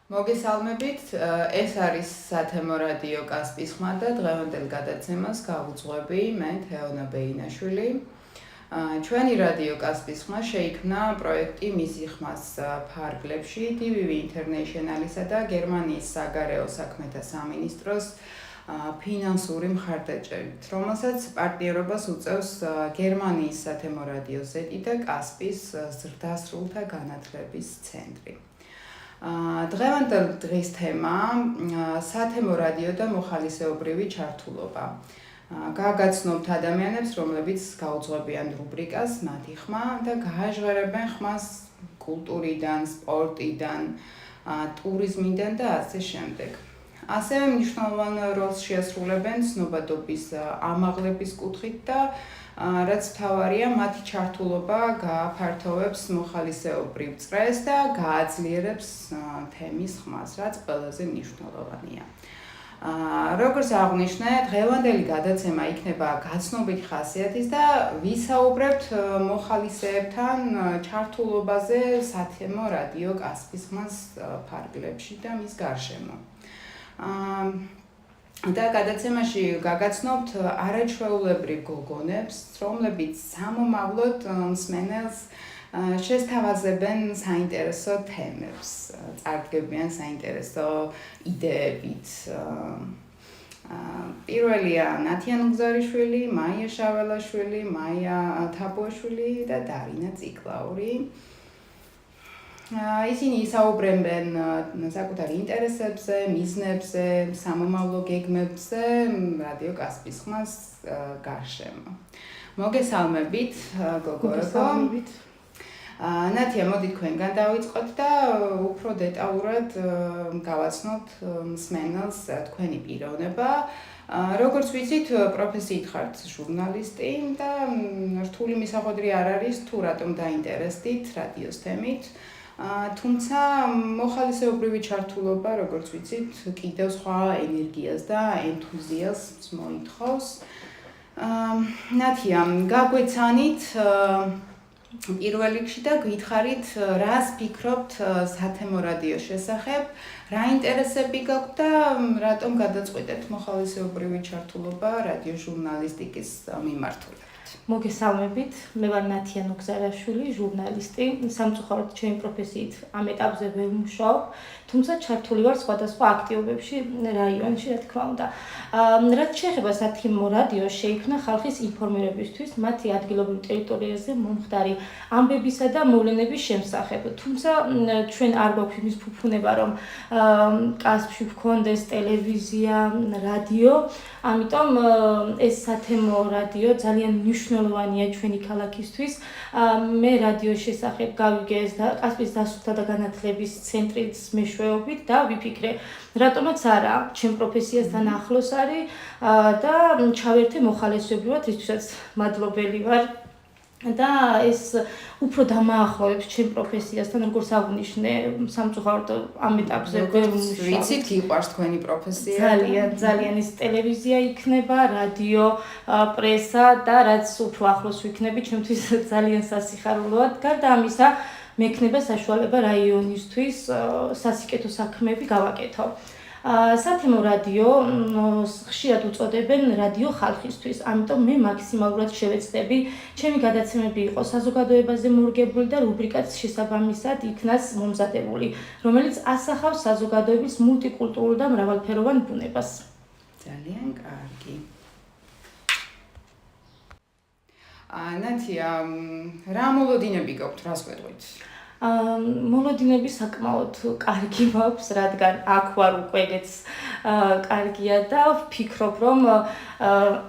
მოგესალმებით, ეს არის სათემო რადიო კასპის ხმა და დღევანდელ გადაცემას გავუძღვები მე თეონა ბეინაშვილი. ჩვენი რადიო კასპის ხმა შეიქმნა პროექტი მისი ხმას ფარგლებში DVV International-ისა და გერმანიის საგარეო საქმეთა სამინისტროს ფინანსური მხარდაჭერით, რომელსაც პარტნიორობას უწევს გერმანიის სათემო რადიო ZET და კასპის ზრდასრულთა განათლების ცენტრი. დღევანდელ დღის თემა სათემო რადიო და მოხალისეობრივი ჩართულობა. გაგაცნობთ ადამიანებს, რომლებიც გაუძღვებიან რუბრიკას მათი ხმა და გააჟღერებენ ხმას კულტურიდან, სპორტიდან, ტურიზმიდან და ასე შემდეგ. ასევე მნიშვნელოვან როლს შეასრულებენ ცნობადობის ამაღლების კუთხით და რაც მთავარია, მათი ჩართულობა გააფართოვებს მოხალისეობრივ წრეს და გააძლიერებს თემის ხმას, რაც ყველაზე მნიშვნელოვანია. როგორც აღვნიშნე, დღევანდელი გადაცემა იქნება გაცნობითი ხასიათის და ვისაუბრებთ მოხალისეებთან ჩართულობაზე სათემო რადიო კასპის ხმას ფარგლებში და მის გარშემო. და გადაცემაში გაგაცნობთ არაჩვეულებრივ გოგონებს, რომლებიც სამომავლოდ მსმენელს შესთავაზებენ საინტერესო თემებს, წარდგებიან საინტერესო იდეებით. პირველია ნათიან უგზარიშვილი, მაია შაველაშვილი, მაია თაბუაშვილი და დარინა ციკლაური. ისინი ისაუბრებენ საკუთარ ინტერესებზე, მიზნებზე, სამომავლო გეგმებზე რადიო კასპის ხმას გარშემო. მოგესალმებით, გოგოებო. ნათია, მოდი თქვენგან დავიწყოთ და უფრო დეტალურად გავაცნობთ მსმენელს თქვენი პიროვნება. როგორც ვიცით, პროფესიით ხართ ჟურნალისტი და რთული მისახვედრი არ არის თუ რატომ დაინტერესდით რადიოს თემით. თუმცა მოხალისეობრივი ჩართულობა, როგორც ვიცით, კიდევ სხვა ენერგიას და ენთუზიაზმს მოითხოვს. ნათია, გაგვეცანით პირველ რიგში და გითხარით, რას ფიქრობთ სათემო რადიოს შესახებ, რა ინტერესები გაქვთ და რატომ გადაწყვეტეთ მოხალისეობრივი ჩართულობა რადიო ჟურნალისტიკის მიმართულებით. მოგესალმებით, მე ვარ ნათია უგზარიშვილი, ჟურნალისტი. სამწუხაროდ ჩემი პროფესიით ამ ეტაპზე ვერ ვმუშაობ, თუმცა ჩართული ვარ სხვადასხვა აქტივობებში რაიონში, რა თქმა უნდა. რაც შეეხება სათემო რადიოს, შეიქმნა ხალხის ინფორმირებისთვის, მათი ადგილობრივ ტერიტორიაზე მომხდარი ამბებისა და მოვლენების შესახებ. თუმცა ჩვენ არ გვაქვს იმის ფუფუნება, რომ კასპში გვქონდეს ტელევიზია, რადიო, ამიტომ ეს სათემო რადიო ძალიან მნიშვნელოვანია ჩვენი ქალაქისთვის. მე რადიოს შესახებ გავიგე კასპის დასვლა და განათლების ცენტრის მეშვეობით და ვიფიქრე, რატომაც არა, ჩემ პროფესიასთან ახლოს არის და ჩავერთე მოხალისეობრივად, რისთვისაც მადლობელი ვარ. და ეს უფრო დამაახლოვებს ჩემ პროფესიასთან, როგორც აღვნიშნე, სამწუხაროდ ამ ეტაპზე ვერ ვმუშაობ. ვიცით, გიყვარს თქვენი პროფესია? ძალიან ის ტელევიზია იქნება, რადიო, პრესა და რაც უფრო ახლოს ვიქნები, ჩემთვის ძალიან სასიხარულოა. გარდა ამისა, მექნება საშუალება რაიონისთვის სასიკეთო საქმეები გავაკეთო. სათემო რადიო ხშირად უწოდებენ რადიო ხალხისთვის, ამიტომ მე მაქსიმალურად შევეცდები ჩემი გადაცემები იყოს საზოგადოებაზე მორგებული და რუბრიკაც შესაბამისად იქნას მომზადებული, რომელიც ასახავს საზოგადოების მულტიკულტურულ და მრავალფეროვან ბუნებას. ძალიან კარგი. ნათია, რა მოლოდინები გაქვთ, რას გვეტყვით? მოლოდინები საკმაოდ კარგი მაქვს, რადგან აქ ვარ უკვე კარგია და ვფიქრობ, რომ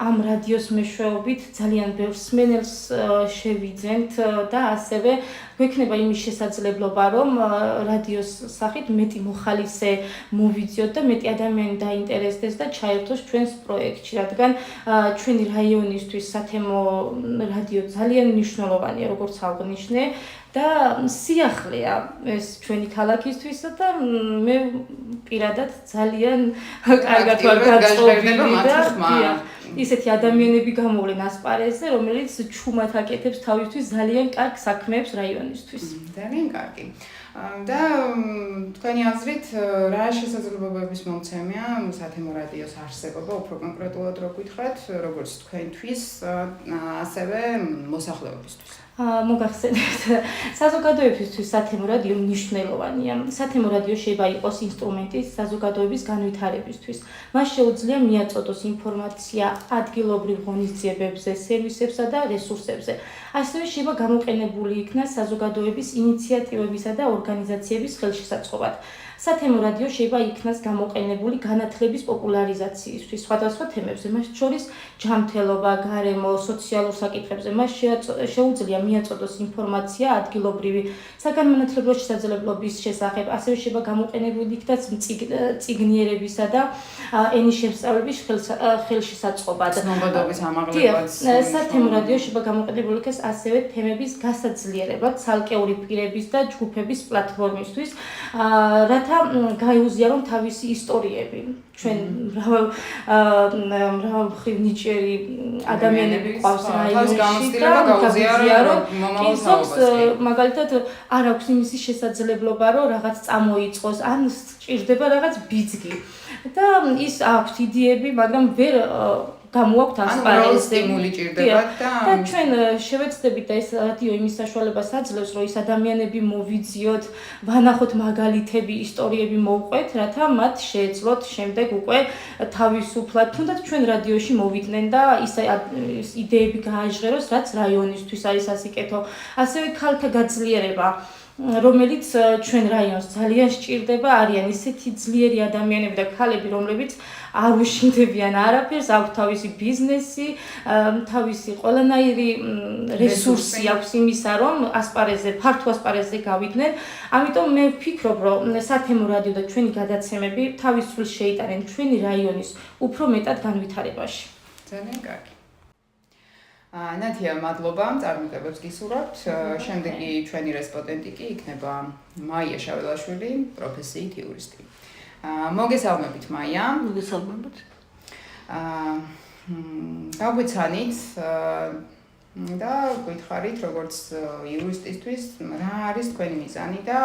ამ რადიოს მეშვეობით ძალიან ბევრ მსმენელს შევიძენთ და ასევე გვექნება იმის შესაძლებლობა, რომ რადიოს სახით მეტი მოხალისე მოვიძიოთ და მეტი ადამიანი დაინტერესდეს და ჩაერთოს ჩვენს პროექტში, რადგან ჩვენი რაიონისთვის სათემო რადიო ძალიან მნიშვნელოვანია, როგორც აღვნიშნე. და სიახლეა ეს ჩვენი ქალაქისთვისა და მე პირადად ძალიან კარგად ვარ გაწოლილი და ისეთი ადამიანები გამოვლენ ასპარეზზე, რომელიც ჩუმად აკეთებს თავისთვის ძალიან კარგ საქმეებს რაიონისთვის. ძალიან კარგი. და თქვენი აზრით რა შესაძლებლობების მომცემია სათემო რადიოს არსებობა, უფრო კონკრეტულად რო გითხრათ, როგორც თქვენთვის, ასევე მოსახლეობისთვის. მოგახსენებთ, საზოგადოებისთვის სათემო რადიო მნიშვნელოვანია. სათემო რადიო შეიძლება იყოს ინსტრუმენტი საზოგადოების განვითარებისთვის. მას შეუძლია მიაწოდოს ინფორმაცია ადგილობრივ ღონისძიებებზე, სერვისებსა და რესურსებზე. ასევე შეიძლება გამოყენებული იქნას საზოგადოების ინიციატივებისა და ორგანიზაციების ხელშესაწყობად. სათემო რადიო შეიძლება იქნას გამოყენებული განათლების პოპულარიზაციისთვის სხვადასხვა თემებზე, მათ შორის ჯანმრთელობა, გარემო, სოციალურ საკითხებზე. მას შეუძლია მიაწოდოს ინფორმაცია ადგილობრივი საგანმანათლებლო შესაძლებლობის შესახებ, ასევე შეიძლება გამოყენებული იქნას წიგნიერებისა და ენის შემსწავლების ხელშესაწყობად. ცნობადობის ამაღლებაც. სათემო რადიო შეიძლება გამოყენებული იქნას ასევე თემების გასაძლიერებლად, ცალკეული პირების და ჯგუფების პლატფორმისთვის, რათა გაიუზიარონ თავისი ისტორიები. ჩვენ მრავალმხრივ ნიჭიერი ადამიანები ყავს რაიონში და გაუზიარონ ისობს, მაგალითად არ აქვს იმისი შესაძლებლობა, რომ რაღაც წამოიწყოს, ან სჭირდება რაღაც ბიძგი. და ის აქვს იდეები, მაგრამ ვერ გამოაქვთ ასპარეზზე. სტიმული ჭირდებათ და ჩვენ შევეცდებით და ეს რადიო იმის საშუალებას აძლევს, რომ ის ადამიანები მოვიძიოთ, ვანახოთ მაგალითები, ისტორიები მოვყვეთ, რათა მათ შეეძლოთ შემდეგ უკვე თავისუფლად, თუნდაც ჩვენ რადიოში მოვიდნენ და ის იდეები გააჟღეროს, რაც რაიონისთვის არის ასიკეთო. ასევე ქალთა გაძლიერება, რომელიც ჩვენ რაიონს ძალიან სჭირდება, არიან ისეთი ძლიერი ადამიანები და ქალები, რომლებიც არ უშინდებიან არაფერს, აქვს თავისი ბიზნესი, თავისი ყველანაირი რესურსი აქვს იმისა, რომ ფართო ასპარეზზე გავიდნენ. ამიტომ მე ვფიქრობ, რომ სათემო რადიო და ჩვენი გადაცემები თავის წვლილს შეიტანენ ჩვენი რაიონის უფრო მეტად განვითარებაში. ძალიან კარგი. ნათია, მადლობა, წარმატებებს გისურვებთ. შემდეგი ჩვენი რესპონდენტი კი იქნება მაია შაველაშვილი, პროფესიით იურისტი. მოგესალმებით, მაია. მოგესალმებით. გაგვიცანით და გითხარით, როგორც იურისტისთვის, რა არის თქვენი მიზანი და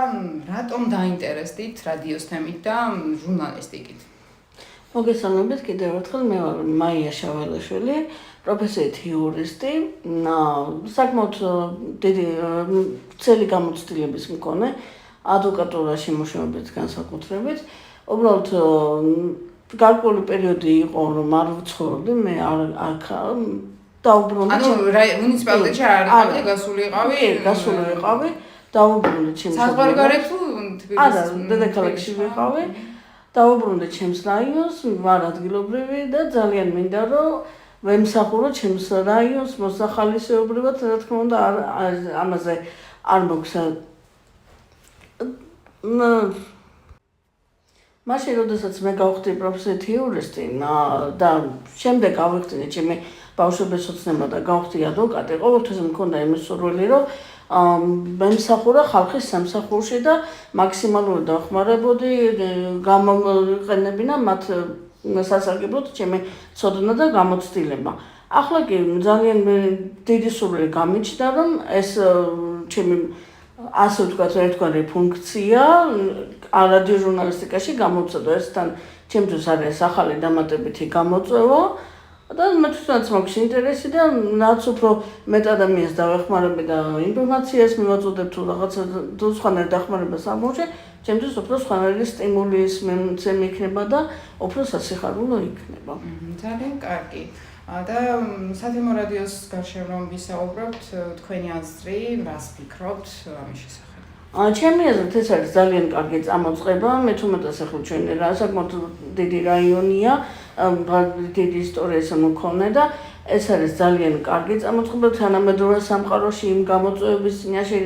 რატომ დაინტერესდით რადიოს თემით და ჟურნალისტიკით? მოგესალმებით კიდევ ერთხელ, მე ვარ მაია შაველაშვილი, პროფესიით იურისტი, საკმაოდ დიდი წელი გამოცდილების მქონე ადვოკატურაში მუშაობთ განსაკუთრებით. უბრალოდ გარკვეული პერიოდი იყო, რომ არ ვცხოვრობდი, მე აქ დაუბრუნდი. ანუ მუნიციპალიტეტში არ იყავი და გასული იყავი? კი, გასული ვიყავი, დაუბრუნდი ჩემს საზღვარგარეთ თუ თბილისში? არა, დედაქალაქში ვიყავი. დაუბრუნდი ჩემს რაიონს, ვარ ადგილობრივი და ძალიან მინდა, რომ ვემსახურო ჩემს რაიონს მოსახალისეობრივად, რა თქმა უნდა, ამაზე არ მოგცა. მაშინ, როდესაც მე გავხდი პროფესიით იურისტი და შემდეგ გავიხსენე ჩემი ბავშვობის ოცნება და გავხდი ადვოკატი, ყოველთვის მქონდა იმის სურვილი, რომ მემსახურა ხალხის სამსახურში და მაქსიმალურად დავხმარებოდი, გამოყენებინა მათ სასარგებლოდ ჩემი ცოდნა და გამოცდილება. ახლა კი ძალიან დიდი სურვილი გამიჩნდა, რომ ეს ჩემი ასე ვთქვათ, ერთგვარი ფუნქცია რადიო ჟურნალისტიკაში გამოვცადო. ეს თან ჩემთვის არის ახალი დამატებითი გამოწვევა და მე თვითონაც მაქვს ინტერესი და რაც უფრო მეტ ადამიანს დავეხმარები და ინფორმაციას მივაწოდებ თუ რაღაცა თუ სხვანაირ დახმარებას ამოვჭერ, ჩემთვის უფრო სხვანაირი სტიმულის მემცემი იქნება და უფრო სასიხარულო იქნება. ძალიან კარგი. და სათემო რადიოს გარშემო რომ ვისაუბრებთ, თქვენი აზრი, რას ფიქრობთ ამის შესახებ? ჩემი აზრით ეს არის ძალიან კარგი წამოწყება, მე თუმეტეს ახლა ჩვენი საკმაოდ დიდი რაიონია, დიდი ისტორიის მქონე და ეს არის ძალიან კარგი წამოწყება თანამედროვე სამყაროში იმ გამოწვევების წინაშე,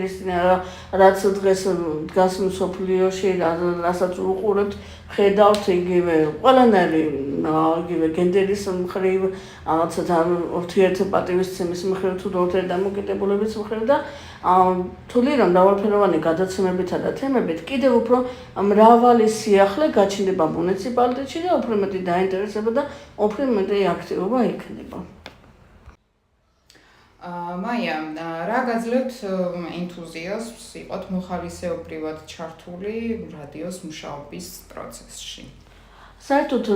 რაც დღეს დგას მსოფლიოში, რასაც უყურებთ, ხედავთ იგივე ყველანაირი იგივე გენდერის მხრივ, რაღაცა ურთიერთპატივისცემის მხრივ თუ ურთიერთდამოკიდებულების მხრივ და თვლი რომ მრავალფეროვანი გადაცემებითა და თემებით კიდევ უფრო მრავალი სიახლე გაჩნდება მუნიციპალიტეტში და უფრო მეტი დაინტერესება და უფრო მეტი აქტივობა იქნება. მაია, რა გაძლევთ ენთუზიაზმს იყოთ მოხალისეობრივად ჩართული რადიოს მუშაობის პროცესში? საერთოდ